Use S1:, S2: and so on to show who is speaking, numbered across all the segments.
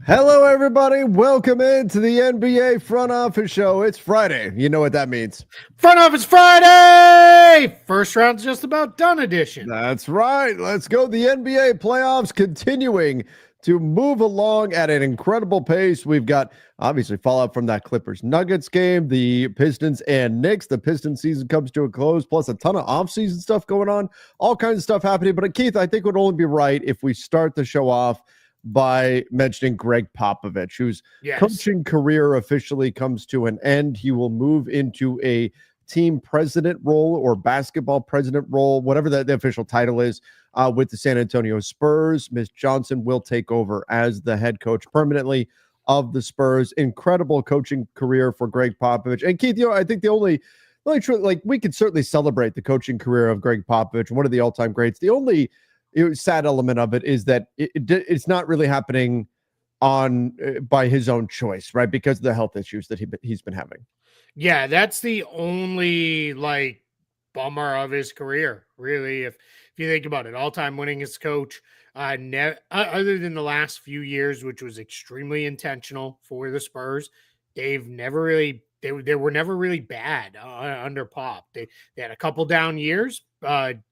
S1: Hello, everybody. Welcome into the NBA Front Office Show. It's Friday. You know what that means.
S2: Front Office Friday! First round's just about done edition.
S1: That's right. Let's go. The NBA playoffs continuing to move along at an incredible pace. We've got obviously fallout from that Clippers-Nuggets game, the Pistons and Knicks. The Pistons season comes to a close, plus a ton of offseason stuff going on, all kinds of stuff happening. But Keith, I think it would only be right if we start the show off by mentioning Greg Popovich, whose coaching career officially comes to an end. He will move into a team president role or basketball president role, whatever the official title is, with the San Antonio Spurs. Ms. Johnson will take over as the head coach permanently of the Spurs. Incredible coaching career for Greg Popovich. And Keith, I think the only true, we could certainly celebrate the coaching career of Greg Popovich, one of the all-time greats. The only sad element of it is that it's not really happening by his own choice, right? Because of the health issues that he's been having.
S2: Yeah, that's the only bummer of his career, really. If you think about it, all-time winningest coach, other than the last few years, which was extremely intentional for the Spurs, they were never really bad under Pop. They had a couple down years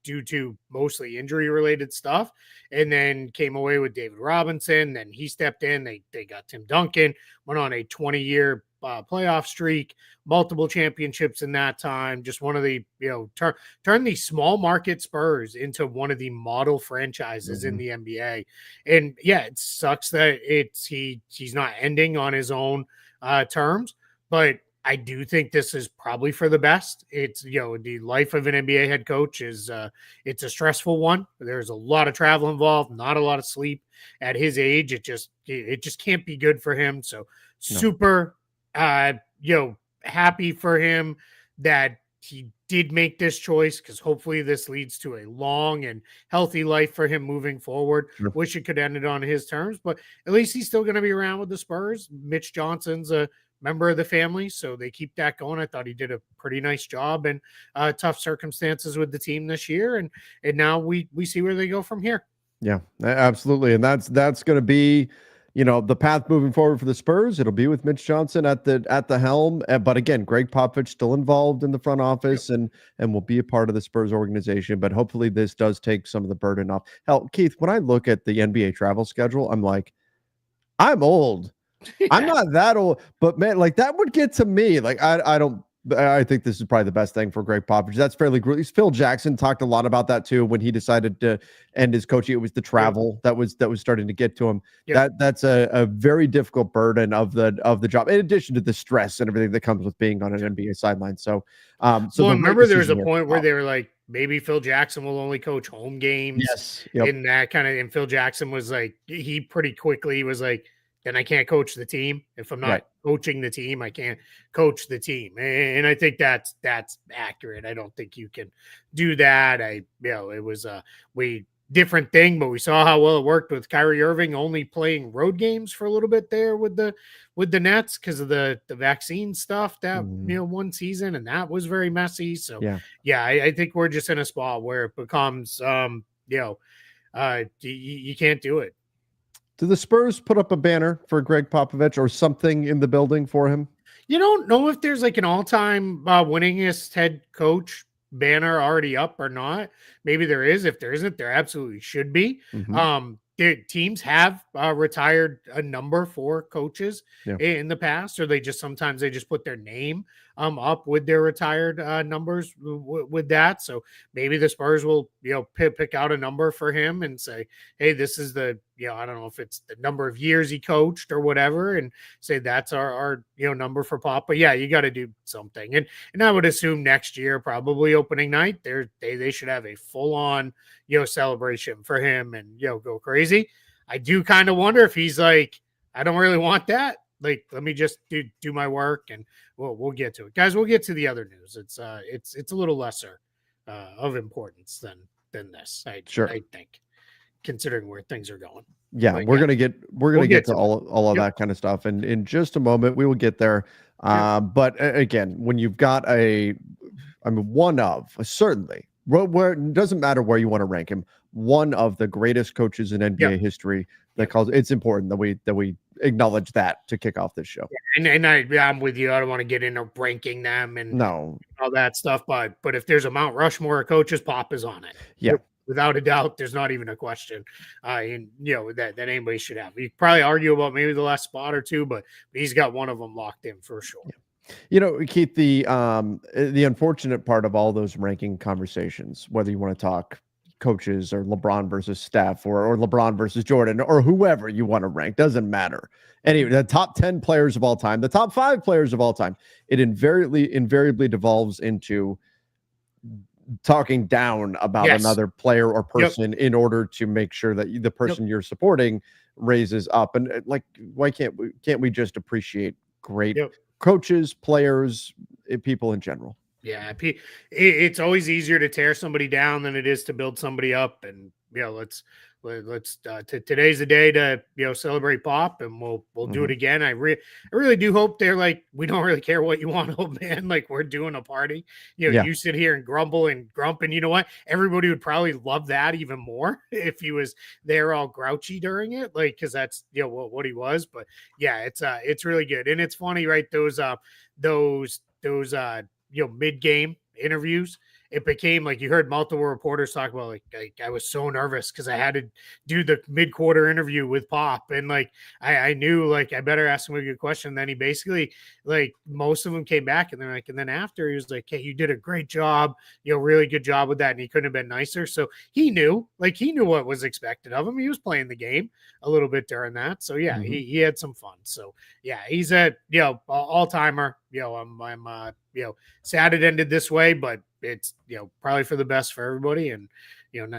S2: due to mostly injury-related stuff, and then came away with David Robinson. Then he stepped in. They got Tim Duncan, went on a 20-year playoff streak, multiple championships in that time. Just one of the, turn the small market Spurs into one of the model franchises in the NBA. And yeah, it sucks that he's not ending on his own terms, but I do think this is probably for the best. It's, the life of an NBA head coach is it's a stressful one. There's a lot of travel involved, not a lot of sleep at his age. It just can't be good for him. So super, happy for him that he did make this choice, because hopefully this leads to a long and healthy life for him moving forward. Sure. Wish it could end it on his terms, but at least he's still going to be around with the Spurs. Mitch Johnson's a member of the family, so they keep that going. I thought he did a pretty nice job in tough circumstances with the team this year, and now we see where they go from here.
S1: Yeah, absolutely. And that's going to be, the path moving forward for the Spurs. It'll be with Mitch Johnson at the helm. But again, Greg Popovich still involved in the front office and will be a part of the Spurs organization. But hopefully this does take some of the burden off. Hell, Keith, when I look at the NBA travel schedule, I'm like, I'm old. Yeah. I'm not that old, but man, that would get to me. I think this is probably the best thing for Greg Popovich. That's fairly grueling. Phil Jackson talked a lot about that too when he decided to end his coaching. It was the travel that was starting to get to him. Yeah. That's a very difficult burden of the job, in addition to the stress and everything that comes with being on an NBA sideline. So
S2: remember there was a point where they were like, maybe Phil Jackson will only coach home games.
S1: Yes. Yep.
S2: And Phil Jackson was like, he pretty quickly was like, then I can't coach the team. If I'm not coaching the team, I can't coach the team. And I think that's accurate. I don't think you can do that. It was a different thing, but we saw how well it worked with Kyrie Irving only playing road games for a little bit there with the Nets because of the vaccine stuff that one season, and that was very messy. So I think we're just in a spot where it becomes you can't do it.
S1: Do the Spurs put up a banner for Greg Popovich or something in the building for him?
S2: You don't know if there's an all-time winningest head coach banner already up or not. Maybe there is. If there isn't, there absolutely should be. Teams have retired a number for coaches in the past, or sometimes they just put their name up with their retired numbers with that. So maybe the Spurs will pick out a number for him and say, hey, this is the I don't know if it's the number of years he coached or whatever, and say that's our number for Pop. But yeah, you got to do something, and I would assume next year, probably opening night, they should have a full on celebration for him and go crazy. I do kind of wonder if he's like, I don't really want that. Let me just do my work, and we'll get to it, guys. We'll get to the other news. It's a little lesser of importance than this. I think, considering where things are going.
S1: Yeah, we're gonna get to all of that kind of stuff, and in just a moment we will get there. But again, when you've got one of certainly. Where it doesn't matter where you want to rank him, one of the greatest coaches in NBA history. It's important that we acknowledge that to kick off this show.
S2: And I'm with you. I don't want to get into ranking them and
S1: No,
S2: all that stuff, but if there's a Mount Rushmore of coaches, Pop is on it.
S1: yeah.
S2: Without a doubt, there's not even a question. And that anybody should have. You probably argue about maybe the last spot or two, but he's got one of them locked in for sure.
S1: Yeah. Keith, the unfortunate part of all those ranking conversations, whether you want to talk coaches or LeBron versus Steph or LeBron versus Jordan or whoever you want to rank, doesn't matter. Anyway, the top 10 players of all time, the top 5 players of all time, it invariably devolves into talking down about another player or person in order to make sure that the person you're supporting raises up. And like, why can't we just appreciate great coaches, players, people in general?
S2: Yeah, it's always easier to tear somebody down than it is to build somebody up. And let's today's the day to celebrate Pop, and we'll do it again. I really do hope they're like, we don't really care what you want, old man. Like, we're doing a party. You sit here and grumble and grump, and you know what? Everybody would probably love that even more if he was there all grouchy during it, like, because that's what he was. But yeah, it's really good, and it's funny, right? Those mid-game interviews, it became like you heard multiple reporters talk about like I was so nervous because I had to do the mid-quarter interview with Pop, and like I knew like I better ask him a good question. Then he basically, like, most of them came back and they're like, and then after he was like, hey, you did a great job, really good job with that, and he couldn't have been nicer. So he knew what was expected of him. He was playing the game a little bit during that. So yeah, he had some fun. So yeah, he's a all-timer. I'm sad it ended this way, but it's probably for the best for everybody, and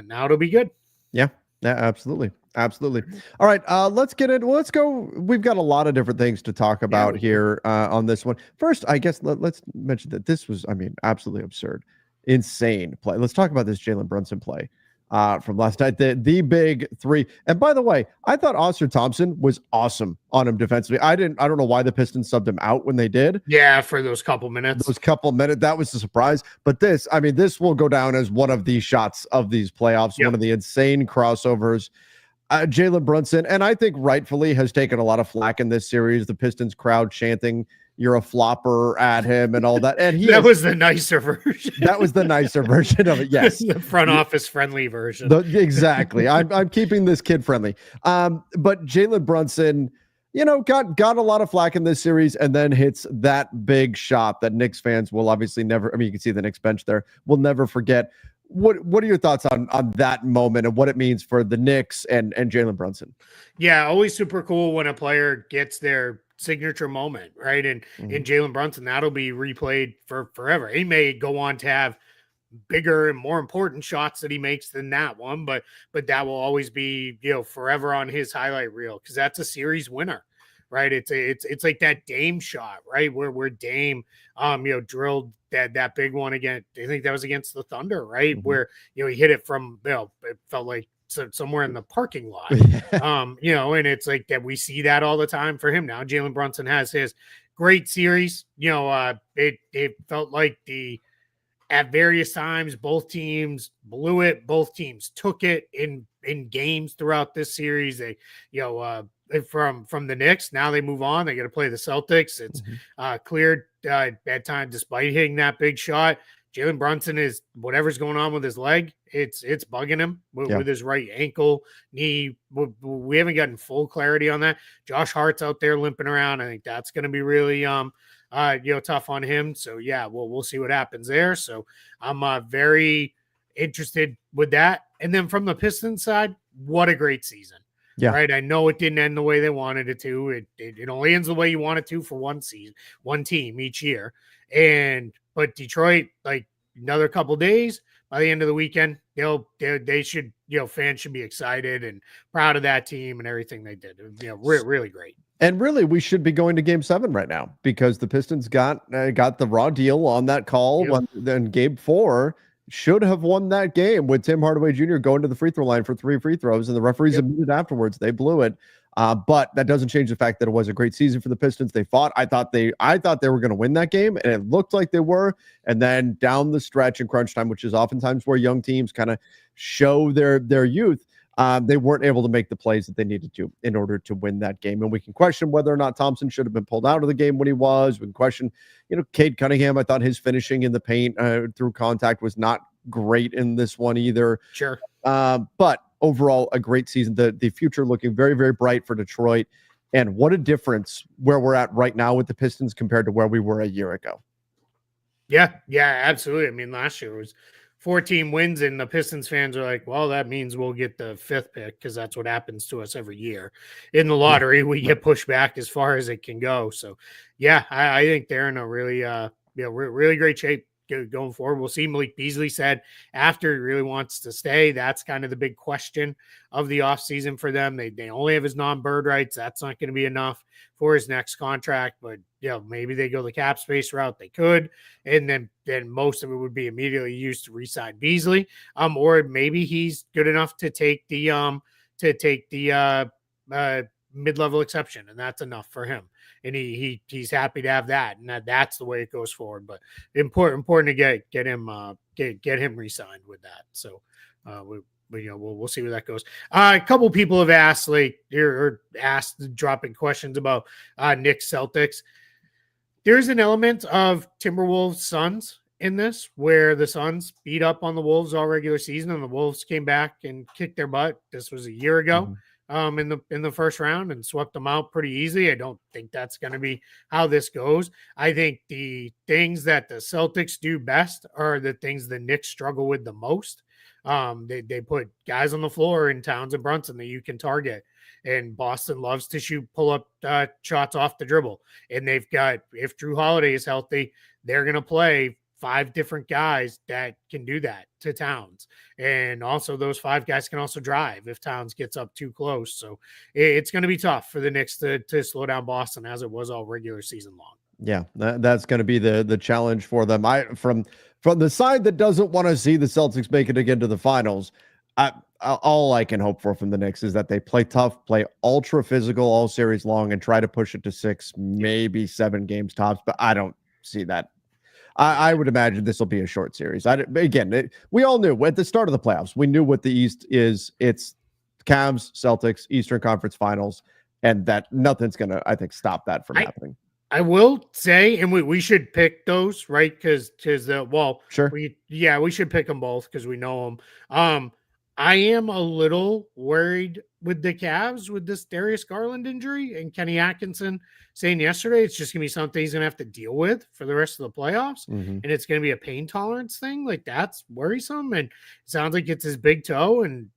S2: now it'll be good.
S1: Yeah, absolutely. All right, let's get it. Let's go. We've got a lot of different things to talk about here on this one. First, I guess let's mention that this was, absolutely absurd, insane play. Let's talk about this Jaylen Brunson play from last night, the big 3. And by the way, I thought Oscar Thompson was awesome on him defensively. I don't know why the Pistons subbed him out when they did.
S2: Yeah, for those couple minutes.
S1: That was a surprise. But this will go down as one of the shots of these playoffs, one of the insane crossovers. Jaylen Brunson, and I think rightfully, has taken a lot of flack in this series. The Pistons crowd chanting, "You're a flopper" at him and all that. And
S2: that was the nicer version.
S1: That was the nicer version of it. Yes.
S2: The front office friendly version.
S1: Exactly. I'm keeping this kid friendly. But Jaylen Brunson, got a lot of flack in this series, and then hits that big shot that Knicks fans will obviously never, you can see the Knicks bench there, will never forget. What are your thoughts on that moment and what it means for the Knicks and Jaylen Brunson?
S2: Yeah, always super cool when a player gets their signature moment, right? And in Jaylen Brunson, that'll be replayed for forever. He may go on to have bigger and more important shots that he makes than that one, but that will always be forever on his highlight reel, because that's a series winner, right? It's like that Dame shot, right, where Dame drilled that big one again. I think that was against the Thunder, right, where he hit it from it felt like somewhere in the parking lot. And it's like that. We see that all the time for him now. Jaylen Brunson has his great series. It felt like at various times both teams blew it, both teams took it in games throughout this series. They from the Knicks, now they move on, they got to play the Celtics. It's cleared at time, despite hitting that big shot. Jaylen Brunson is, whatever's going on with his leg, it's bugging him with his right ankle, knee. We haven't gotten full clarity on that. Josh Hart's out there limping around. I think that's going to be really tough on him. So yeah, we'll see what happens there. So I'm very interested with that. And then from the Pistons side, what a great season. Yeah. Right. I know it didn't end the way they wanted it to. It only ends the way you want it to for one season, one team each year. But Detroit, like, another couple days, by the end of the weekend, they should, fans should be excited and proud of that team and everything they did. Really great.
S1: And really, we should be going to Game 7 right now, because the Pistons got the raw deal on that call. Then Game 4 should have won that game with Tim Hardaway Jr. going to the free throw line for 3 free throws, and the referees admitted afterwards they blew it. But that doesn't change the fact that it was a great season for the Pistons. They fought. I thought they were going to win that game, and it looked like they were. And then down the stretch in crunch time, which is oftentimes where young teams kind of show their youth, They weren't able to make the plays that they needed to in order to win that game. And we can question whether or not Thompson should have been pulled out of the game when he was. We can question, Cade Cunningham. I thought his finishing in the paint through contact was not great in this one either.
S2: Sure.
S1: But overall, a great season. The future looking very, very bright for Detroit. And what a difference where we're at right now with the Pistons compared to where we were a year ago.
S2: Yeah, absolutely. I mean, last year was 14 wins, and the Pistons fans are like, well, that means we'll get the 5th pick because that's what happens to us every year. In the lottery, we get pushed back as far as it can go. So, yeah, I think they're in a really, really great shape going forward. We'll see. Malik Beasley said after he really wants to stay. That's kind of the big question of the offseason for them. They only have his non-bird rights. That's not going to be enough for his next contract, but maybe they go the cap space route. They could, and then most of it would be immediately used to re-sign Beasley. Or maybe he's good enough to take the mid-level exception, and that's enough for him. And he's happy to have that, and that's the way it goes forward. But important to get him re-signed with that. So we'll see where that goes. A couple people have asked dropping questions about Knicks Celtics. There's an element of Timberwolves Suns in this, where the Suns beat up on the Wolves all regular season, and the Wolves came back and kicked their butt. This was a year ago. In the first round and swept them out pretty easy. I don't think that's going to be how this goes. I think the things that the Celtics do best are the things the Knicks struggle with the most. They put guys on the floor in Towns and Brunson that you can target, and Boston loves to pull up shots off the dribble. And they've got, if Drew Holiday is healthy, they're going to play 5 different guys that can do that to Towns. And also those 5 guys can also drive if Towns gets up too close. So it's going to be tough for the Knicks to slow down Boston as it was all regular season long.
S1: Yeah, that's going to be the challenge for them. From the side that doesn't want to see the Celtics make it again to the finals, all I can hope for from the Knicks is that they play tough, play ultra physical all series long, and try to push it to 6, maybe 7 games tops. But I don't see that. I would imagine this will be a short series. We all knew at the start of the playoffs, we knew what the East is. It's Cavs, Celtics, Eastern Conference Finals, and that nothing's going to, I think, stop that from happening.
S2: I will say, and we should pick those, right? Because
S1: sure.
S2: We should pick them both because we know them. I am a little worried with the Cavs with this Darius Garland injury, and Kenny Atkinson saying yesterday it's just going to be something he's going to have to deal with for the rest of the playoffs. And it's going to be a pain tolerance thing. Like, that's worrisome. And it sounds like it's his big toe. And,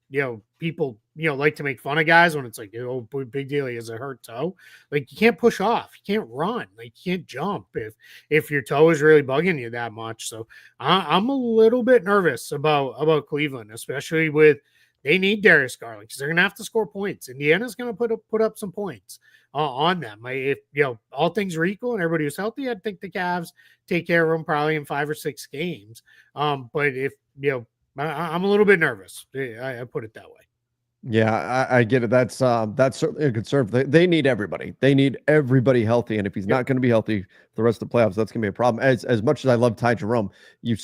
S2: people, like to make fun of guys when it's like, oh, big deal, he has a hurt toe. Like, you can't push off. You can't run. Like, you can't jump if your toe is really bugging you that much. So I'm a little bit nervous about Cleveland, especially with they need Darius Garland because they're going to have to score points. Indiana's going to put up some points on them. If all things are equal and everybody was healthy, I'd think the Cavs take care of them probably in 5 or 6 games. But if I'm a little bit nervous. I put it that way.
S1: Yeah, I get it. That's certainly a concern. They need everybody. They need everybody healthy, and if he's not going to be healthy for the rest of the playoffs, that's going to be a problem. As much as I love Ty Jerome, you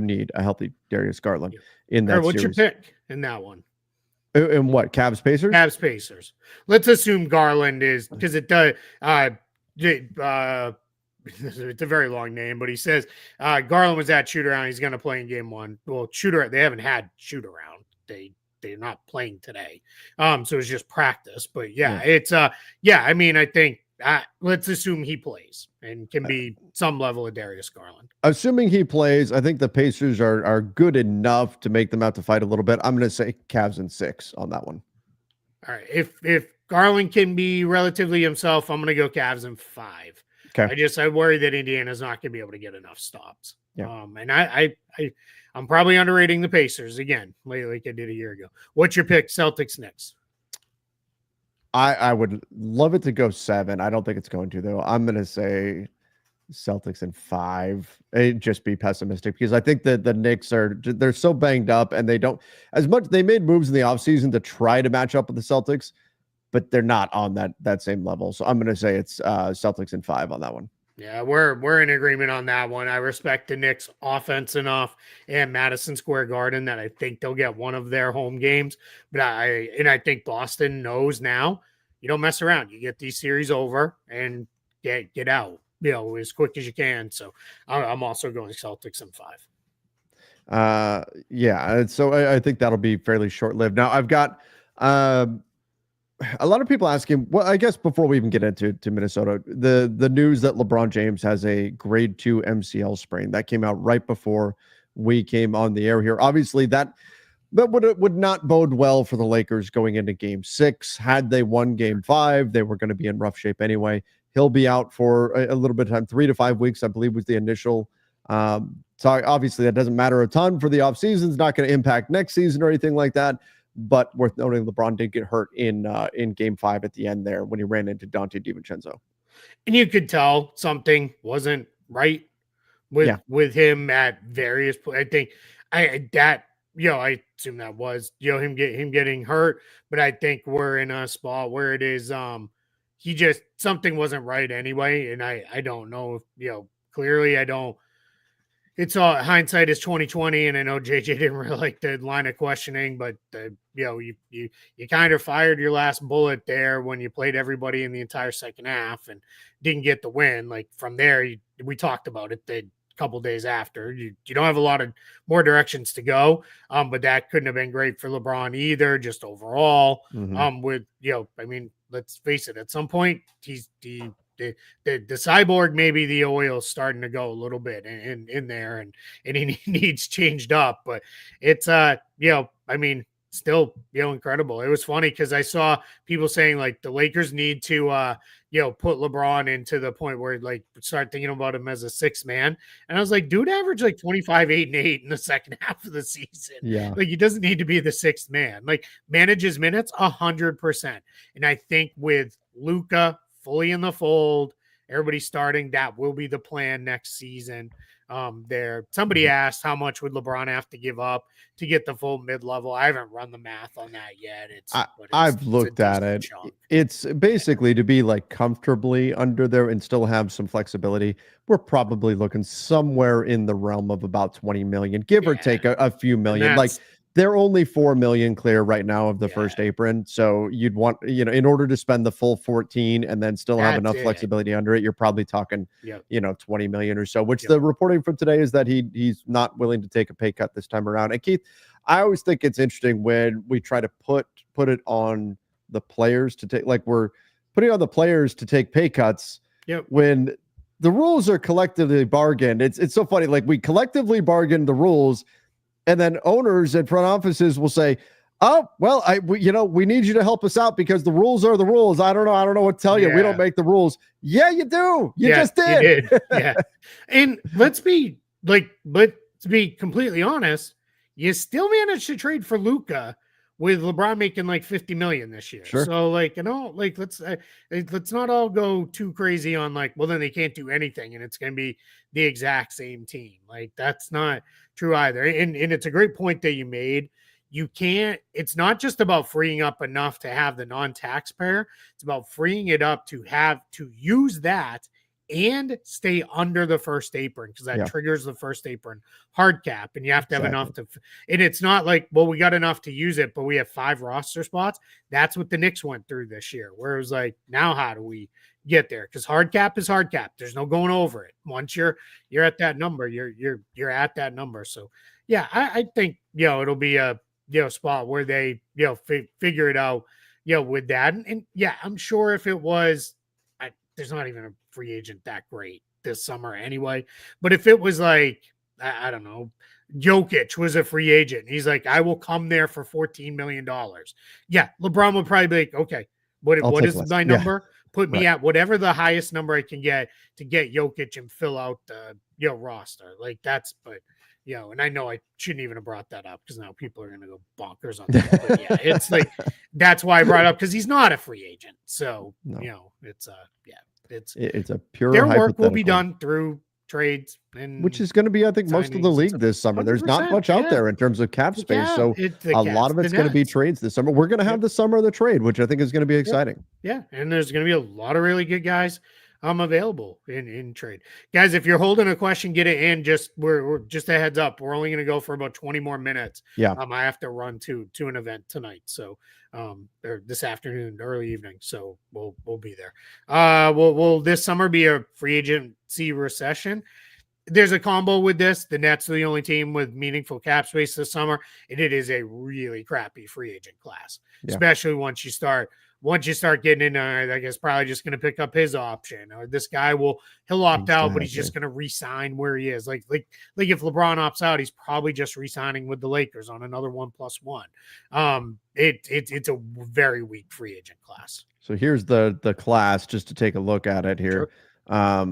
S1: need a healthy Darius Garland in that.
S2: What's your pick in that one?
S1: In what? Cavs Pacers?
S2: Cavs Pacers. Let's assume Garland is, because it does. It's a very long name, but he says Garland was at shoot around. He's going to play in game 1. Well, they haven't had shoot around. They're not playing today. So it's just practice. But it's I mean, I think let's assume he plays and can be some level of Darius Garland.
S1: Assuming he plays, I think the Pacers are good enough to make them out to fight a little bit. I'm going to say Cavs in 6 on that one.
S2: All right. If Garland can be relatively himself, I'm going to go Cavs in 5. Okay. I worry that Indiana's not going to be able to get enough stops.
S1: Yeah.
S2: And I'm probably underrating the Pacers again, like I did a year ago. What's your pick? Celtics Knicks.
S1: I would love it to go 7. I don't think it's going to, though. I'm going to say Celtics in 5. Just be pessimistic because I think that the Knicks they're so banged up and they don't as much. They made moves in the offseason to try to match up with the Celtics, but they're not on that same level. So I'm going to say it's Celtics in 5 on that one.
S2: Yeah, we're in agreement on that one. I respect the Knicks offense enough and Madison Square Garden that I think they'll get one of their home games. But I think Boston knows now you don't mess around. You get these series over and get out, as quick as you can. So I'm also going Celtics in 5.
S1: Yeah, so I think that'll be fairly short-lived. Now I've got a lot of people asking, well, I guess before we even get into Minnesota, the news that LeBron James has a grade 2 MCL sprain that came out right before we came on the air here. Obviously, that would not bode well for the Lakers going into Game 6. Had they won Game 5, they were going to be in rough shape anyway. He'll be out for a little bit of time, 3 to 5 weeks, I believe, was the initial. So obviously, that doesn't matter a ton for the offseason. It's not going to impact next season or anything like that. But worth noting, LeBron did get hurt in Game 5 at the end there when he ran into Dante DiVincenzo.
S2: And you could tell something wasn't right with him at various points. I think I assume that was him getting hurt, but I think we're in a spot where it is he just something wasn't right anyway, and I don't know if clearly I don't. It's all hindsight is 2020, and I know JJ didn't really like the line of questioning, but you kind of fired your last bullet there when you played everybody in the entire second half and didn't get the win. Like from there, we talked about it the couple days after. You don't have a lot of more directions to go, but that couldn't have been great for LeBron either. Just overall, with let's face it, at some point the cyborg, maybe the oil's starting to go a little bit in there and he needs changed up, but it's still incredible. It was funny because I saw people saying like the Lakers need to put LeBron into the point where like start thinking about him as a sixth man, and I was like, dude averaged like 25, 8 and 8 in the second half of the season. Like he doesn't need to be the sixth man. Like manage his minutes 100%. And I think with Luka fully in the fold, everybody starting, that will be the plan next season. Somebody asked how much would LeBron have to give up to get the full mid-level. I haven't run the math on that yet.
S1: I've looked at it. Chunk. It's basically to be like comfortably under there and still have some flexibility. We're probably looking somewhere in the realm of about 20 million, give or take a few million. Like they're only 4 million clear right now of the first apron. So you'd want, in order to spend the full 14 and then still have enough flexibility under it, you're probably talking, 20 million or so, which the reporting from today is that he's not willing to take a pay cut this time around. And Keith, I always think it's interesting when we try to put it on the players to take, like we're putting on the players to take pay cuts when the rules are collectively bargained. It's so funny. Like we collectively bargained the rules, and then owners and front offices will say, "Oh, well, we need you to help us out because the rules are the rules. I don't know what to tell you. We don't make the rules." Yeah, you do. You just did.
S2: You did. Yeah. And let's be completely honest, you still managed to trade for Luka with LeBron making like 50 million this year.
S1: Sure.
S2: So let's not all go too crazy on like, well, then they can't do anything and it's going to be the exact same team. Like that's not true either. And it's a great point that you made. It's not just about freeing up enough to have the non-taxpayer. It's about freeing it up to use that and stay under the first apron because that triggers the first apron hard cap, and you have to have enough to. And it's not like, well, we got enough to use it, but we have 5 roster spots. That's what the Knicks went through this year, where it was like, now how do we get there? Because hard cap is hard cap. There's no going over it. Once you're at that number, you're at that number. So yeah, I think it'll be a spot where they figure it out with that, and yeah, I'm sure if it was. There's not even a free agent that great this summer anyway. But if it was like, I don't know, Jokic was a free agent. He's like, I will come there for $14 million. Yeah, LeBron would probably be like, okay, what is my number? Put me at whatever the highest number I can get to get Jokic and fill out the roster. Like but and I know I shouldn't even have brought that up because now people are going to go bonkers on that. But yeah, it's like, that's why I brought it up because he's not a free agent. So,
S1: it's a pure
S2: their work will be done through trades,
S1: which is going to be, I think, most of the league this summer. There's not much out there in terms of cap space. So a lot of it's going to be trades this summer. We're going to have the summer of the trade, which I think is going to be exciting.
S2: Yeah. And there's going to be a lot of really good guys available in trade. Guys, if you're holding a question, get it in. We're just a heads up. We're only going to go for about 20 more minutes.
S1: Yeah.
S2: I have to run to an event tonight. So or this afternoon, early evening. So we'll be there. Will this summer be a free agency recession? There's a combo with this. The Nets are the only team with meaningful cap space this summer, and it is a really crappy free agent class, especially once you start getting in. I guess probably just going to pick up his option, or this guy he'll opt out, but he's just going to re-sign where he is. Like if LeBron opts out, he's probably just re-signing with the Lakers on another 1+1. It's a very weak free agent class.
S1: So here's the class, just to take a look at it here.
S2: Sure.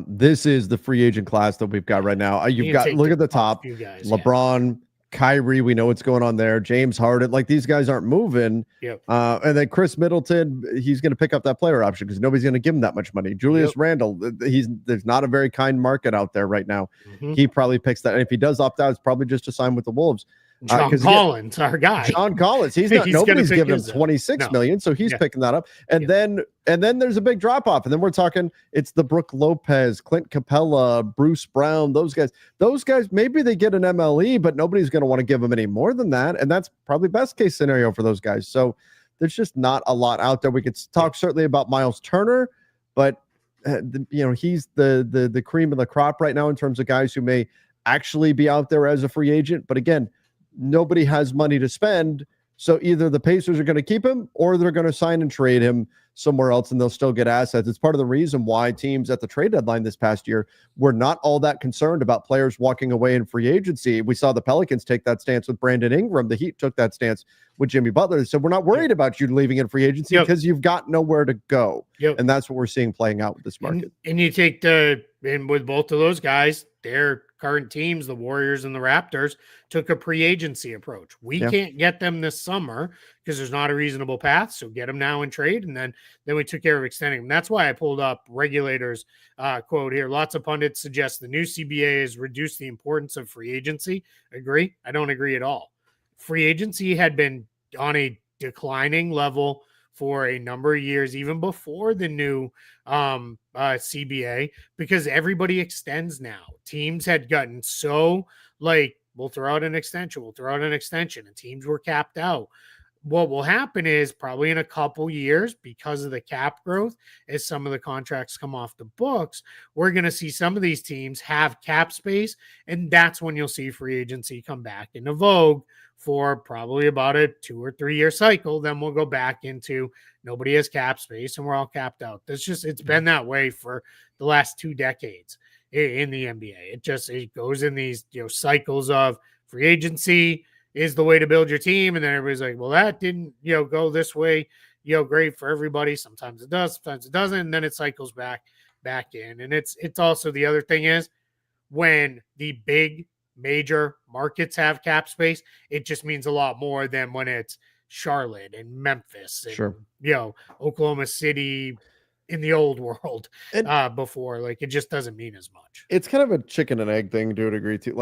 S1: This is the free agent class that we've got right now. You've got, look at the top, guys, LeBron, Kyrie, we know what's going on there. James Harden, like these guys aren't moving.
S2: Yep.
S1: And then Chris Middleton, he's going to pick up that player option because nobody's going to give him that much money. Julius Randle, there's not a very kind market out there right now. He probably picks that. And if he does opt out, it's probably just to sign with the Wolves.
S2: John Collins, our guy.
S1: John Collins. Nobody's giving him $26 million, so he's picking that up. And then there's a big drop off. And then we're talking it's the Brook Lopez, Clint Capella, Bruce Brown, those guys. Those guys, maybe they get an MLE, but nobody's going to want to give them any more than that. And that's probably best case scenario for those guys. So there's just not a lot out there. We could talk certainly about Miles Turner, but he's the cream of the crop right now in terms of guys who may actually be out there as a free agent. But again, nobody has money to spend. So either the Pacers are going to keep him or they're going to sign and trade him somewhere else and they'll still get assets. It's part of the reason why teams at the trade deadline this past year were not all that concerned about players walking away in free agency. We saw the Pelicans take that stance with Brandon Ingram. The Heat took that stance with Jimmy Butler. They said, we're not worried about you leaving in free agency because you've got nowhere to go. And that's what we're seeing playing out with this market.
S2: And you take and with both of those guys, their current teams, the Warriors and the Raptors, took a pre-agency approach. We can't get them this summer because there's not a reasonable path. So get them now in trade. And then we took care of extending them. That's why I pulled up regulators quote here. Lots of pundits suggest the new CBA has reduced the importance of free agency. Agree? I don't agree at all. Free agency had been on a declining level for a number of years, even before the new CBA, because everybody extends now. Teams had gotten so we'll throw out an extension, and teams were capped out. What will happen is probably in a couple years, because of the cap growth, as some of the contracts come off the books, we're going to see some of these teams have cap space, and that's when you'll see free agency come back into vogue for probably about a 2 or 3 year cycle. Then we'll go back into nobody has cap space and we're all capped out. It's been that way for the last 2 decades in the NBA. It goes in these cycles of free agency is the way to build your team. And then everybody's like, well, that didn't, go this way, great for everybody. Sometimes it does, sometimes it doesn't. And then it cycles back in. And it's also, the other thing is when the big major markets have cap space, it just means a lot more than when it's Charlotte and Memphis and, Oklahoma City in the old world before. It just doesn't mean as much.
S1: It's kind of a chicken and egg thing to a degree too.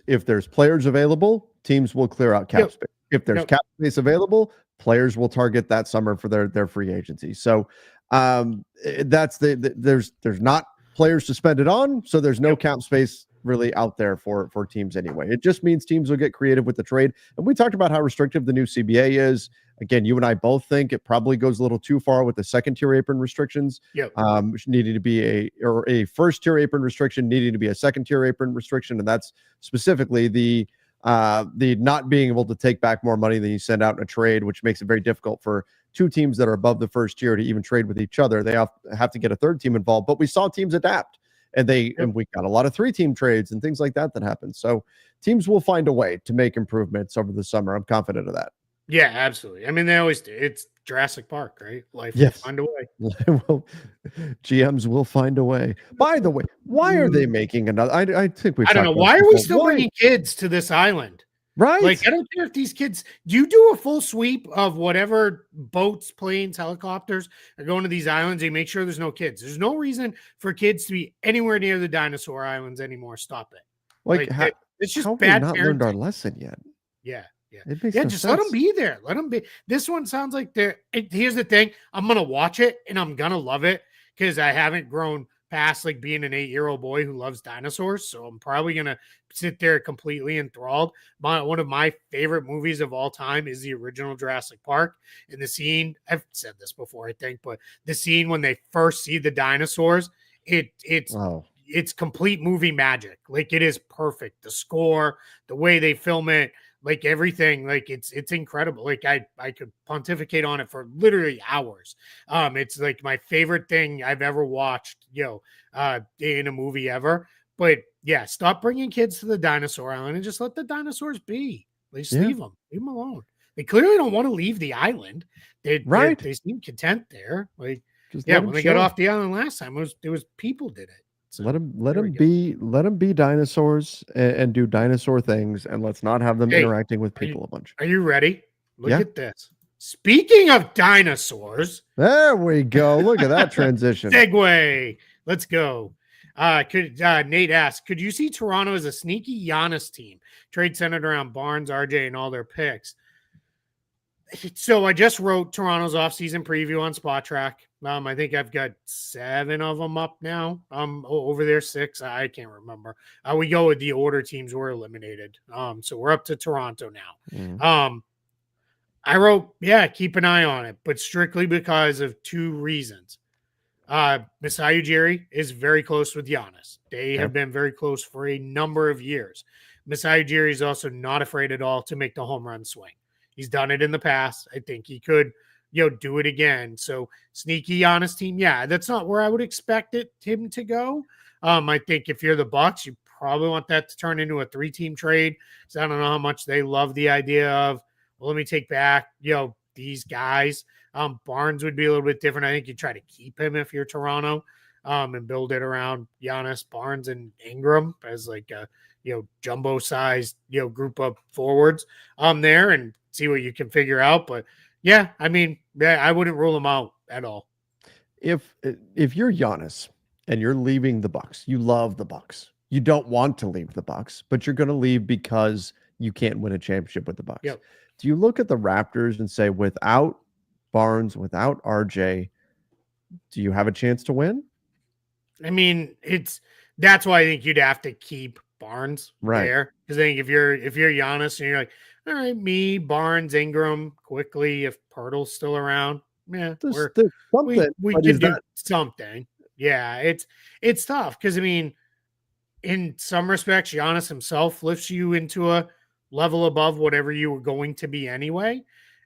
S1: If there's players available, teams will clear out cap space. If there's cap space available, players will target that summer for their free agency. So that's there's not players to spend it on, so there's no cap space really out there for teams anyway. It just means teams will get creative with the trade. And we talked about how restrictive the new CBA is. Again, you and I both think it probably goes a little too far with the second tier apron restrictions. Which needed to be a first tier apron restriction, needing to be a second tier apron restriction. And that's specifically the not being able to take back more money than you send out in a trade, which makes it very difficult for 2 teams that are above the first tier to even trade with each other. They have to get a third team involved, but we saw teams adapt. And we got a lot of 3-team trades and things like that happen. So teams will find a way to make improvements over the summer. I'm confident of that.
S2: Yeah, absolutely. I mean, they always do. It's Jurassic Park, right? Life will find a way.
S1: GMs will find a way. By the way, why are they making another? I don't
S2: know. Why are we still bringing kids to this island?
S1: Right.
S2: I don't care if these kids, do you do a full sweep of whatever boats, planes, helicopters are going to these islands? You make sure there's no kids. There's no reason for kids to be anywhere near the dinosaur islands anymore. Stop it. It's just bad.
S1: Not learned our lesson yet.
S2: Yeah.
S1: Just
S2: let them be there. Let them be. This one sounds like here's the thing. I'm going to watch it and I'm going to love it because I haven't grown past like being an 8-year-old boy who loves dinosaurs. So I'm probably going to sit there completely enthralled. One of my favorite movies of all time is the original Jurassic Park. And the scene, I've said this before, I think, but the scene when they first see the dinosaurs, it's complete movie magic. Like, it is perfect. The score, the way they film it, like everything, like it's incredible. Like I could pontificate on it for literally hours. It's like my favorite thing I've ever watched, in a movie ever. But yeah, stop bringing kids to the dinosaur island and just let the dinosaurs be. Just leave them alone. They clearly don't want to leave the island. They seem content there. Like, just when they got off the island last time, it was people did it.
S1: So let them be dinosaurs and do dinosaur things, and let's not have them interacting with people a bunch.
S2: Are you ready? Look at this. Speaking of dinosaurs,
S1: there we go. Look at that transition.
S2: Segue. Let's go. Nate asked, could you see Toronto as a sneaky Giannis team? Trade centered around Barnes, RJ, and all their picks. So I just wrote Toronto's offseason preview on Spot Track. I think I've got 7 of them up now. Over there 6. I can't remember. We go with the order teams were eliminated. So we're up to Toronto now. I wrote, keep an eye on it, but strictly because of 2 reasons. Masai Ujiri is very close with Giannis. They have been very close for a number of years. Masai Ujiri is also not afraid at all to make the home run swing. He's done it in the past. I think he could, do it again. So sneaky Giannis team. Yeah, that's not where I would expect him to go. I think if you're the Bucks, you probably want that to turn into a 3-team trade. So I don't know how much they love the idea of, well, let me take back, these guys. Barnes would be a little bit different. I think you try to keep him if you're Toronto, and build it around Giannis, Barnes, and Ingram as like a, jumbo sized, group of forwards there, and see what you can figure out. But I wouldn't rule them out at all.
S1: If you're Giannis and you're leaving the Bucks, you love the Bucks. You don't want to leave the Bucks, but you're going to leave because you can't win a championship with the Bucks.
S2: Yep.
S1: Do you look at the Raptors and say, without Barnes, without RJ, do you have a chance to win?
S2: That's why I think you'd have to keep Barnes there. Because I think if you're Giannis and you're like, all right, me, Barnes, Ingram, quickly, if Pirtle's still around, we can do something. Yeah, it's tough because in some respects, Giannis himself lifts you into a level above whatever you were going to be anyway.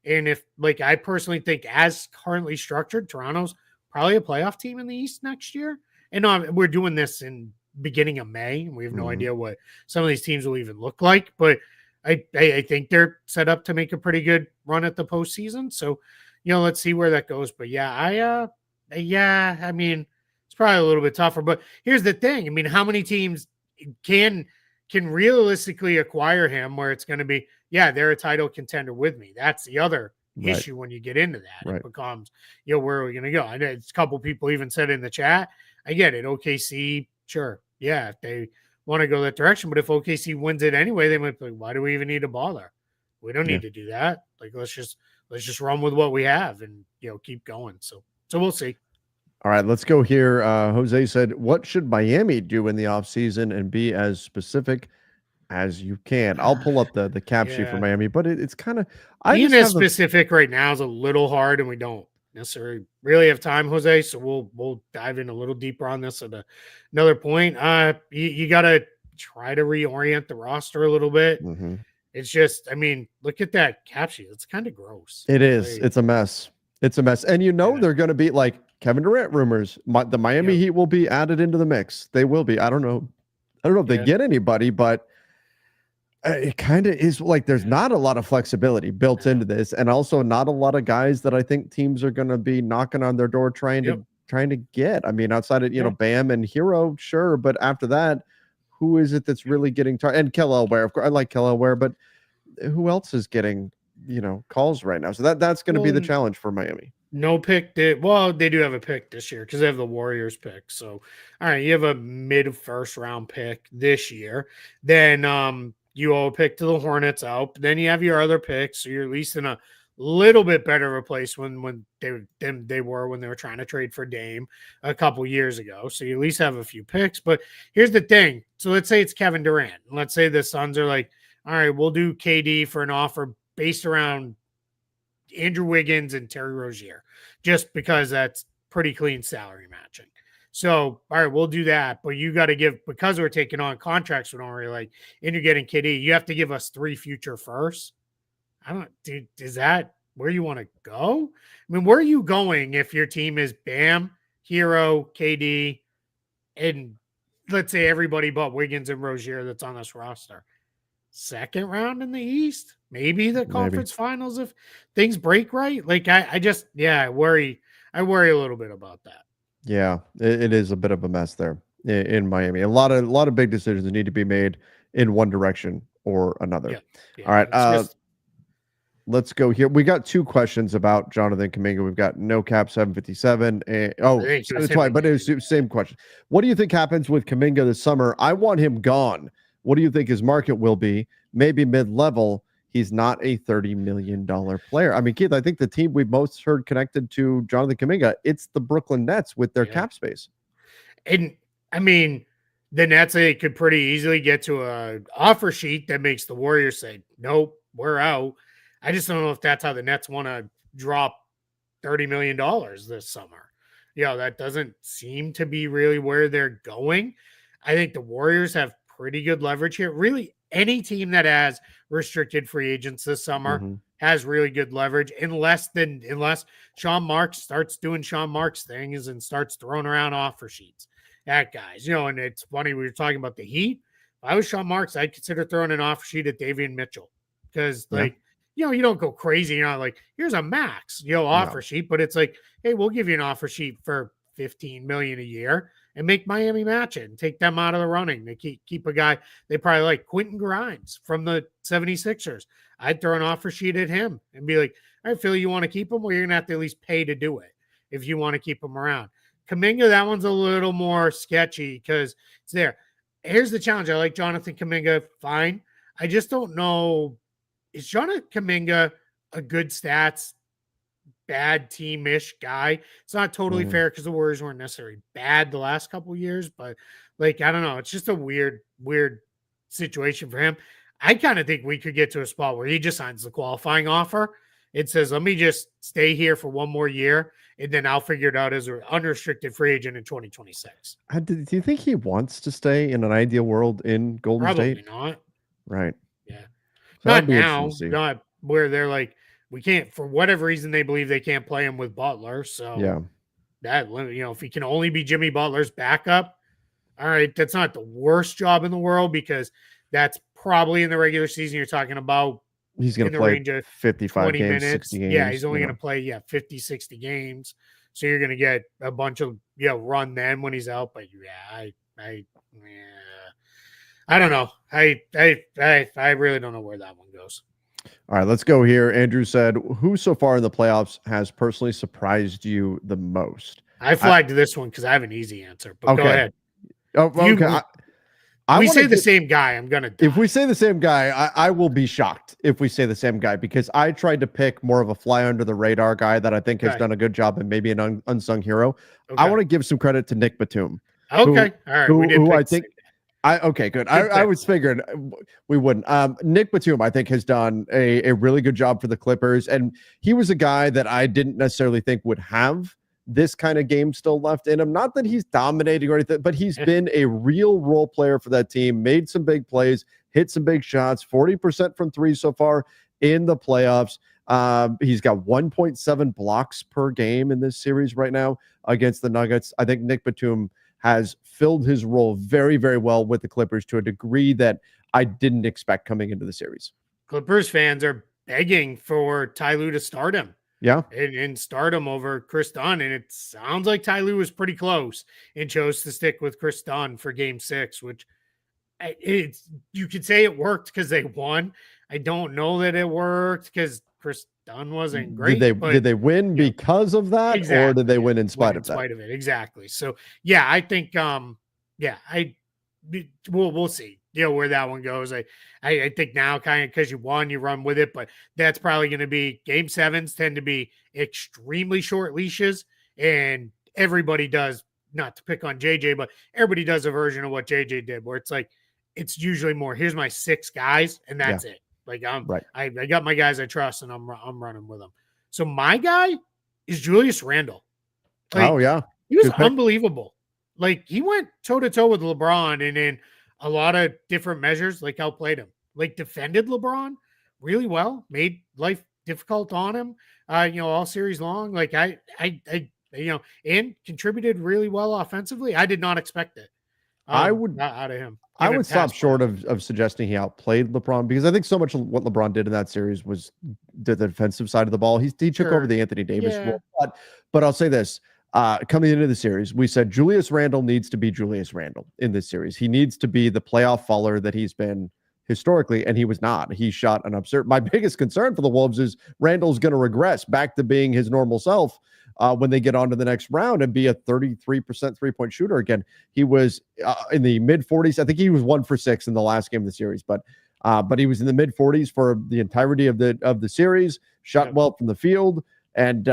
S2: And if, I personally think as currently structured, Toronto's probably a playoff team in the East next year. And we're doing this in beginning of May, and we have no idea what some of these teams will even look like. But I think they're set up to make a pretty good run at the postseason. So, let's see where that goes. But it's probably a little bit tougher. But here's the thing. how many teams can realistically acquire him where it's going to be, they're a title contender with me? That's the other issue when you get into that. It becomes, where are we going to go? I know a couple people even said in the chat, I get it. OKC, sure. Yeah, if they want to go that direction. But if OKC wins it anyway, they might be like, why do we even need to bother? We don't need to do that. Let's just run with what we have and, keep going. So we'll see.
S1: All right, let's go here. Jose said, what should Miami do in the offseason and be as specific as you can? I'll pull up the cap sheet for Miami, but it's kind of
S2: being as specific right now is a little hard, and we don't necessarily really have time, Jose. So we'll dive in a little deeper on this at another point. You got to try to reorient the roster a little bit. It's just, look at that cap sheet. It's kind of gross.
S1: It is. It's a mess. It's a mess. And they're going to be like Kevin Durant rumors. The Miami Heat will be added into the mix. They will be. I don't know if they get anybody, but it kind of is like there's not a lot of flexibility built into this, and also not a lot of guys that I think teams are going to be knocking on their door trying to get. Outside of Bam and Hero, sure, but after that, who is it that's really getting targeted? And Kelly Oubre, of course, I like Kelly Oubre, but who else is getting calls right now? So that's going to be the challenge for Miami.
S2: No pick. They do have a pick this year because they have the Warriors pick. So, all right, you have a mid-first round pick this year. Then you owe a pick to the Hornets out. Then you have your other picks. So you're at least in a little bit better replaced when they were when they were trying to trade for Dame a couple years ago. So you at least have a few picks. But here's the thing. So let's say it's Kevin Durant. Let's say the Suns are like, all right, we'll do KD for an offer based around Andrew Wiggins and Terry Rozier, just because that's pretty clean salary matching. So, all right, we'll do that. But you got to give, because we're taking on contracts we don't really like, and you're getting KD, you have to give us 3 future firsts. I don't, dude, is that where you want to go? I mean, where are you going if your team is Bam, Hero, KD, and let's say everybody but Wiggins and Rozier that's on this roster? Second round in the East, maybe the conference finals if things break right. Like I just, I worry a little bit about that.
S1: Yeah, it is a bit of a mess there in Miami. A lot of big decisions need to be made in one direction or another.
S2: Yeah,
S1: all right. Let's go here. We got 2 questions about Jonathan Kuminga. We've got no cap 757. That's why, but it was the same question. What do you think happens with Kuminga this summer? I want him gone. What do you think his market will be? Maybe mid-level. He's not a $30 million player. I mean, Keith, I think the team we've most heard connected to Jonathan Kuminga, it's the Brooklyn Nets with their cap space.
S2: And I mean, the Nets, they could pretty easily get to an offer sheet that makes the Warriors say, nope, we're out. I just don't know if that's how the Nets want to drop $30 million this summer. That doesn't seem to be really where they're going. I think the Warriors have pretty good leverage here. Really, any team that has restricted free agents this summer has really good leverage, unless Sean Marks starts doing Sean Marks things and starts throwing around offer sheets at guys. And it's funny, we were talking about the Heat. If I was Sean Marks, I'd consider throwing an offer sheet at Davion Mitchell because, you don't go crazy. You're not like, here's a max, offer sheet, but it's like, hey, we'll give you an offer sheet for $15 million a year and make Miami match it and take them out of the running. They keep a guy they probably like, Quentin Grimes from the 76ers. I'd throw an offer sheet at him and be like, all right, Phil, you want to keep him? Well, you're going to have to at least pay to do it if you want to keep him around. Kuminga, that one's a little more sketchy because it's there. Here's the challenge. I like Jonathan Kuminga, fine. I just don't know. Is Jonathan Kuminga a good stats, bad team-ish guy? It's not totally fair because the Warriors weren't necessarily bad the last couple of years, but I don't know. It's just a weird situation for him. I kind of think we could get to a spot where he just signs the qualifying offer. It says, let me just stay here for one more year, and then I'll figure it out as an unrestricted free agent in 2026.
S1: Do you think he wants to stay in an ideal world in Golden State?
S2: Probably not.
S1: Right.
S2: Yeah.
S1: So
S2: not now. Not where they're like, we can't, for whatever reason, they believe they can't play him with Butler. So that, if he can only be Jimmy Butler's backup, all right, that's not the worst job in the world because that's probably in the regular season you're talking about.
S1: He's going to play range of 55 games, minutes. 60 games.
S2: Yeah, he's only going to play 50, 60 games. So you're going to get a bunch of run then when he's out. But I don't know. I really don't know where that one goes.
S1: All right, let's go here. Andrew said, who so far in the playoffs has personally surprised you the most?
S2: I flagged this one because I have an easy answer, but go ahead.
S1: Oh, okay.
S2: If we say the same guy, I'm going to die.
S1: If we say the same guy, I will be shocked if we say the same guy because I tried to pick more of a fly under the radar guy that I think has done a good job and maybe an unsung hero. Okay. I want to give some credit to Nick Batum.
S2: Okay. All right.
S1: Who I think okay, good. I was figuring we wouldn't. Nick Batum, I think, has done a really good job for the Clippers. And he was a guy that I didn't necessarily think would have this kind of game still left in him. Not that he's dominating or anything, but he's been a real role player for that team, made some big plays, hit some big shots, 40% from 3 so far in the playoffs. He's got 1.7 blocks per game in this series right now against the Nuggets. I think Nick Batum has filled his role very, very well with the Clippers to a degree that I didn't expect coming into the series.
S2: Clippers fans are begging for Ty Lue to start him.
S1: Yeah.
S2: And start him over Chris Dunn. And it sounds like Ty Lue was pretty close and chose to stick with Chris Dunn for game 6, which you could say it worked because they won. I don't know that it worked because Chris Dunn wasn't great.
S1: Did they win because of that? Exactly. Or did they win in spite of that?
S2: In spite of it. Exactly. So yeah, I think, we'll see. where that one goes. I think now kind of because you won, you run with it, but that's probably going to be game sevens tend to be extremely short leashes, and everybody does, not to pick on JJ, but everybody does a version of what JJ did where it's like, it's usually more, here's my 6 guys and that's it. Like I got my guys I trust and I'm running with them. So my guy is Julius Randle. Like,
S1: oh yeah.
S2: he was unbelievable. Like he went toe to toe with LeBron and in a lot of different measures, like outplayed him, like defended LeBron really well, made life difficult on him, all series long. Like I and contributed really well offensively. I did not expect it.
S1: I would
S2: not out of him.
S1: I would stop short of suggesting he outplayed LeBron, because I think so much of what LeBron did in that series was the defensive side of the ball. He took over the Anthony Davis role. But I'll say this. Coming into the series, we said Julius Randle needs to be Julius Randle in this series. He needs to be the playoff faller that he's been historically, and he was not. He shot an absurd. My biggest concern for the Wolves is Randle's going to regress back to being his normal self when they get on to the next round and be a 33% three-point shooter again. He was in the mid-40s. I think he was 1 for 6 in the last game of the series, but he was in the mid-40s for the entirety of the series. Shot well from the field and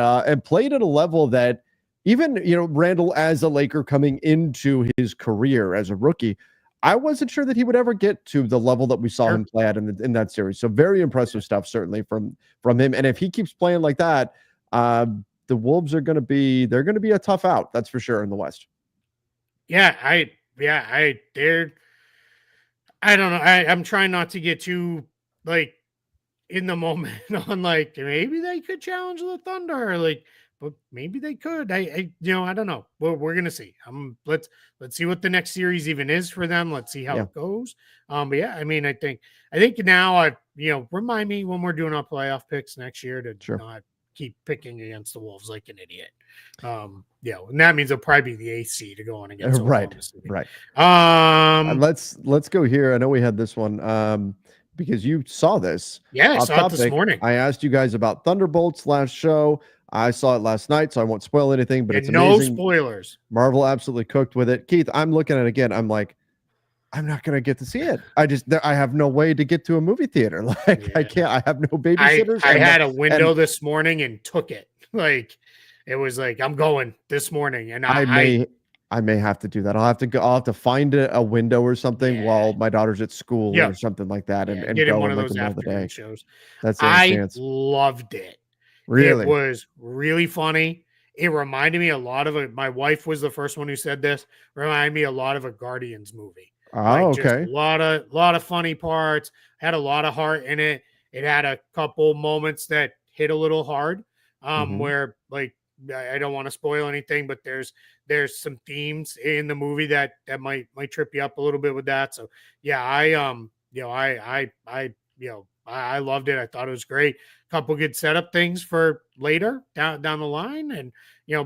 S1: played at a level that even Randle as a Laker coming into his career as a rookie, I wasn't sure that he would ever get to the level that we saw him play at in that series. So very impressive stuff, certainly from him. And if he keeps playing like that, the Wolves are going to be a tough out. That's for sure in the West. I don't know. I'm trying not to get too like in the moment on like maybe they could challenge the Thunder, but maybe they could. I don't know. We're gonna see. Let's see what the next series even is for them. Let's see how it goes. But yeah, I mean, I think now remind me when we're doing our playoff picks next year to not keep picking against the Wolves like an idiot. And that means it'll probably be the AC to go on against Oklahoma City. Right. Let's go here. I know we had this one because you saw this.
S2: Yeah, I saw it this morning.
S1: I asked you guys about Thunderbolts last show. I saw it last night, so I won't spoil anything, but it's amazing.
S2: No spoilers.
S1: Marvel absolutely cooked with it. Keith, I'm looking at it again. I'm like, I'm not going to get to see it. I have no way to get to a movie theater. I can't. I have no babysitters.
S2: I had a window this morning and took it. It was like, I'm going this morning. And I
S1: may have to do that. I'll have to find a window or something while my daughter's at school or something like that and
S2: get
S1: go
S2: in one of
S1: in
S2: those afternoon shows.
S1: That's
S2: I loved it.
S1: Really?
S2: It was really funny. It reminded me a lot of it. My wife was the first one who said this. Reminded me a lot of a Guardians movie.
S1: Oh, okay.
S2: A lot of funny parts. Had a lot of heart in it. It had a couple moments that hit a little hard. Where I don't want to spoil anything, but there's some themes in the movie that might trip you up a little bit with that. So yeah, I loved it. I thought it was great. Couple good setup things for later down the line, and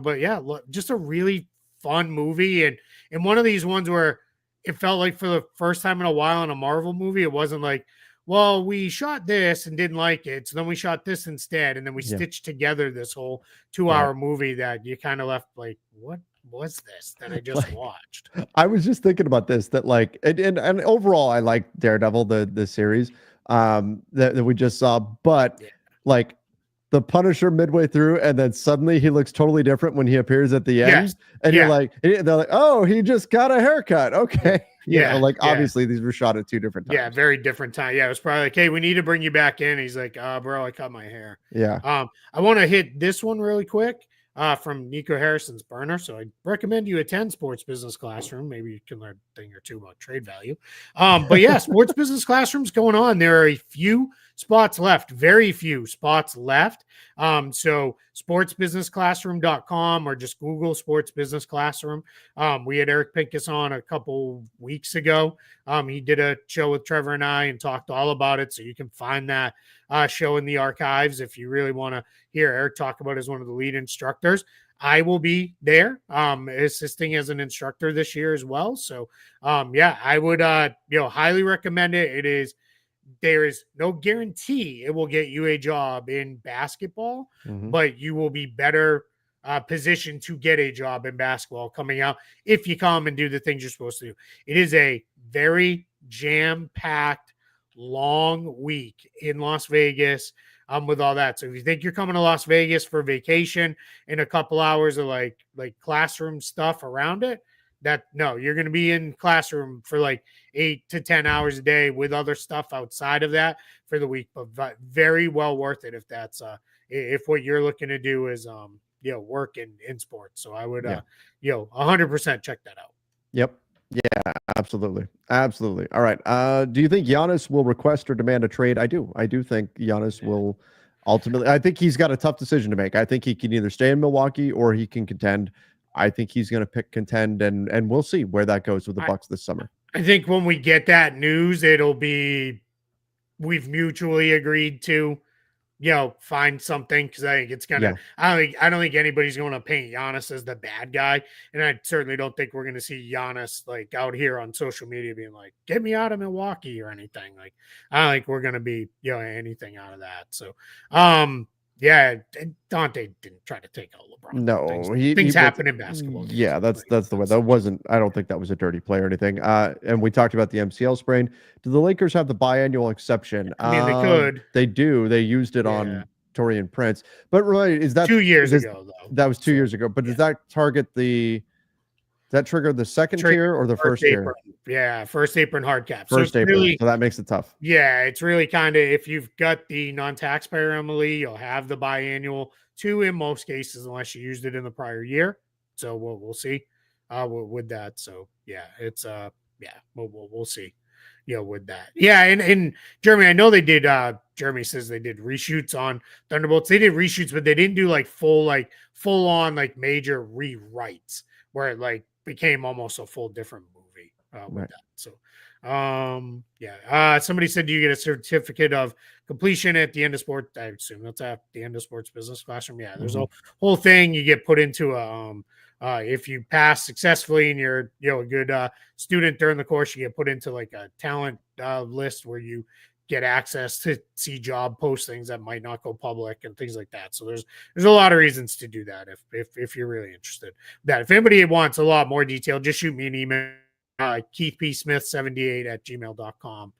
S2: but yeah, just a really fun movie, and one of these ones where it felt like for the first time in a while in a Marvel movie, it wasn't like, well, we shot this and didn't like it, so then we shot this instead, and then we stitched together this whole 2-hour movie that you kind of left like, what was this that I just watched?
S1: I was just thinking about this, that and overall I like Daredevil, the series that we just saw, but the Punisher midway through, and then suddenly he looks totally different when he appears at the end. And they're like, oh, he just got a haircut. Okay. Obviously these were shot at 2 different times.
S2: Yeah, very different time. Yeah, it was probably like, hey, we need to bring you back in. He's like, bro, I cut my hair.
S1: Yeah.
S2: I want to hit this one really quick from Nico Harrison's burner. So I recommend you attend Sports Business Classroom. Maybe you can learn a thing or two about trade value. But yeah, Sports Business Classroom's going on. There are a few spots left, very few spots left. So sportsbusinessclassroom.com or just Google Sports Business Classroom. We had Eric Pincus on a couple weeks ago. He did a show with Trevor and I and talked all about it. So you can find that show in the archives if you really want to hear Eric talk about it as one of the lead instructors. I will be there assisting as an instructor this year as well. So I would highly recommend it. There is no guarantee it will get you a job in basketball, but you will be better positioned to get a job in basketball coming out if you come and do the things you're supposed to do. It is a very jam-packed, long week in Las Vegas with all that. So if you think you're coming to Las Vegas for vacation and a couple hours of like classroom stuff around it, no, you're going to be in classroom for like 8 to 10 hours a day with other stuff outside of that for the week, but very well worth it if that's if what you're looking to do is work in sports. So I would 100% check that out.
S1: Yep. Yeah, absolutely. Absolutely. All right. Do you think Giannis will request or demand a trade? I do. I do think Giannis will ultimately. I think he's got a tough decision to make. I think he can either stay in Milwaukee or he can contend. I think he's going to pick contend, and we'll see where that goes with the Bucks this summer.
S2: I think when we get that news, it'll be we've mutually agreed to find something, because I think it's gonna. I don't think anybody's going to paint Giannis as the bad guy, and I certainly don't think we're going to see Giannis like out here on social media being like, "Get me out of Milwaukee" or anything. Like, I don't think we're going to be anything out of that. So, yeah, Dante didn't try to take out LeBron.
S1: No,
S2: things happen in basketball.
S1: Yeah, that's the way. That wasn't. I don't think that was a dirty play or anything. And we talked about the MCL sprain. Do the Lakers have the biannual exception?
S2: I mean, they could.
S1: They do. They used it on Taurean Prince. But really, is that
S2: 2 years ago though?
S1: That was 2 years ago. But does that target the? Does that trigger the second tier or the first tier?
S2: Yeah, first apron hard cap.
S1: First apron. Really, so that makes it tough.
S2: Yeah, it's really kind of, if you've got the non-taxpayer Emily, you'll have the biannual 2 in most cases, unless you used it in the prior year. So we'll see with that. So yeah, it's we'll see. With that. Yeah, and Jeremy, I know they did. Jeremy says they did reshoots on Thunderbolts. They did reshoots, but they didn't do like full on like major rewrites where it like became almost a full different movie with that. So somebody said, do you get a certificate of completion at the end of sports? I assume that's at the end of sports business classroom. Yeah, there's a whole thing you get put into a if you pass successfully and you're a good student during the course, you get put into like a talent list where you get access to see job postings that might not go public and things like that. So there's a lot of reasons to do that if you're really interested. That if anybody wants a lot more detail, just shoot me an email, keithpsmith78@gmail.com.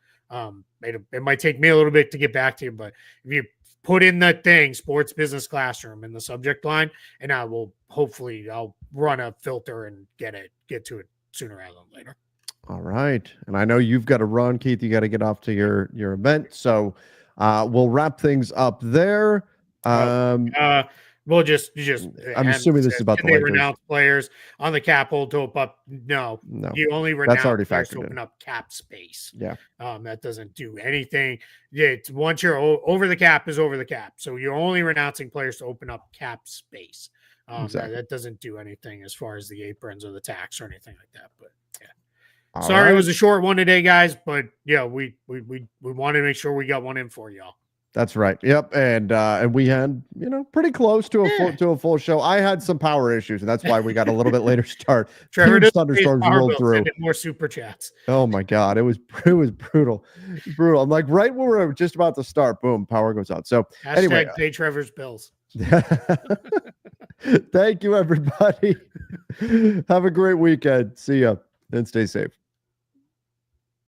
S2: It might take me a little bit to get back to you, but if you put in the thing sports business classroom in the subject line, and I'll run a filter and get to it sooner rather than later.
S1: All right. And I know you've got to run, Keith. You got to get off to your event. So we'll wrap things up there.
S2: We'll just
S1: I'm assuming this is about the Lakers.
S2: Renounce players on the cap hold to open up. No. You only renounce players to open up cap space.
S1: Yeah.
S2: That doesn't do anything. It's once you're over the cap is over the cap. So you're only renouncing players to open up cap space.
S1: Exactly.
S2: That doesn't do anything as far as the aprons or the tax or anything like that. But yeah.
S1: It
S2: was a short one today, guys, but we wanted to make sure we got one in for y'all.
S1: That's right. Yep. And we had, pretty close to a full show. I had some power issues, and that's why we got a little bit later start.
S2: Trevor,
S1: thunderstorms rolled through.
S2: More super chats.
S1: Oh my God. It was brutal. Brutal. I'm like, right when we're just about to start, boom, power goes out. So anyway,
S2: pay Trevor's bills.
S1: Thank you, everybody. Have a great weekend. See ya and stay safe.